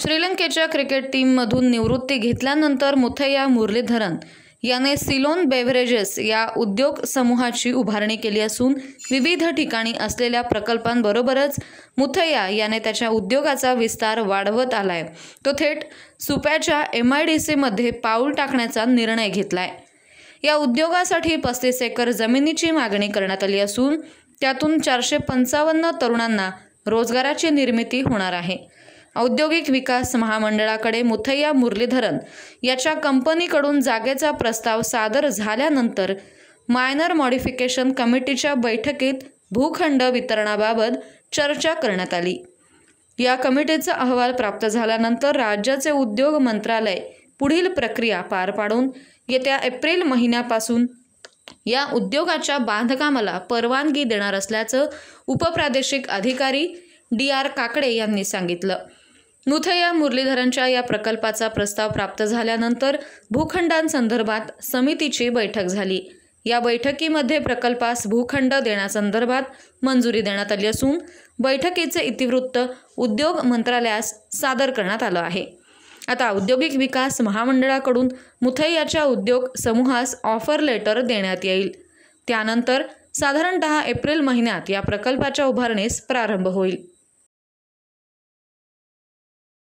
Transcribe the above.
श्रीलंकेच्या क्रिकेट टीममधून निवृत्ती घेतल्यानंतर मुथय्या मुरलीधरन याने सिलोन बेव्हरेजेस या उद्योग समूहाची उभारणी केली असून विविध ठिकाणी असलेल्या प्रकल्पांबरोबरच मुथय्या याने त्याच्या उद्योगाचा विस्तार वाढवत आलाय। तो थेट सुप्याच्या MIDC मध्ये पाऊल टाकण्याचा निर्णय घेतलाय। या उद्योगासाठी 35 एकर जमिनीची मागणी करण्यात आली असून त्यातून 455 तरुणांना रोजगाराची निर्मिती होणार आहे। औद्योगिक विकास महामंडळाकडे मुथय्या मुरलीधरन याच्या कंपनीकडून जागेचा प्रस्ताव सादर झाल्यानंतर मायनर मॉडिफिकेशन कमिटीच्या बैठकीत भूखंड वितरणाबाबत चर्चा करण्यात आली। या कमिटीचा अहवाल प्राप्त झाल्यानंतर राज्याचे उद्योग मंत्रालय पुढील प्रक्रिया पार पाडून येत्या एप्रिल महिन्यापासून या उद्योगाच्या बांधकामाला परवानगी देणार असल्याचं उपप्रादेशिक अधिकारी DR काकडे यांनी सांगितलं। मुथय्या मुरलीधरनच्या या प्रकल्पाचा प्रस्ताव प्राप्त झाल्यानंतर भूखंडांसंदर्भात समितीची बैठक झाली। या बैठकीमध्ये प्रकल्पास भूखंड देण्यासंदर्भात मंजुरी देण्यात आली असून बैठकीचे इतिवृत्त उद्योग मंत्रालयास सादर करण्यात आलं आहे। आता औद्योगिक विकास महामंडळाकडून मुथय्याच्या उद्योग समूहास ऑफर लेटर देण्यात येईल। त्यानंतर साधारणतः एप्रिल महिन्यात या प्रकल्पाच्या उभारणीस प्रारंभ होईल।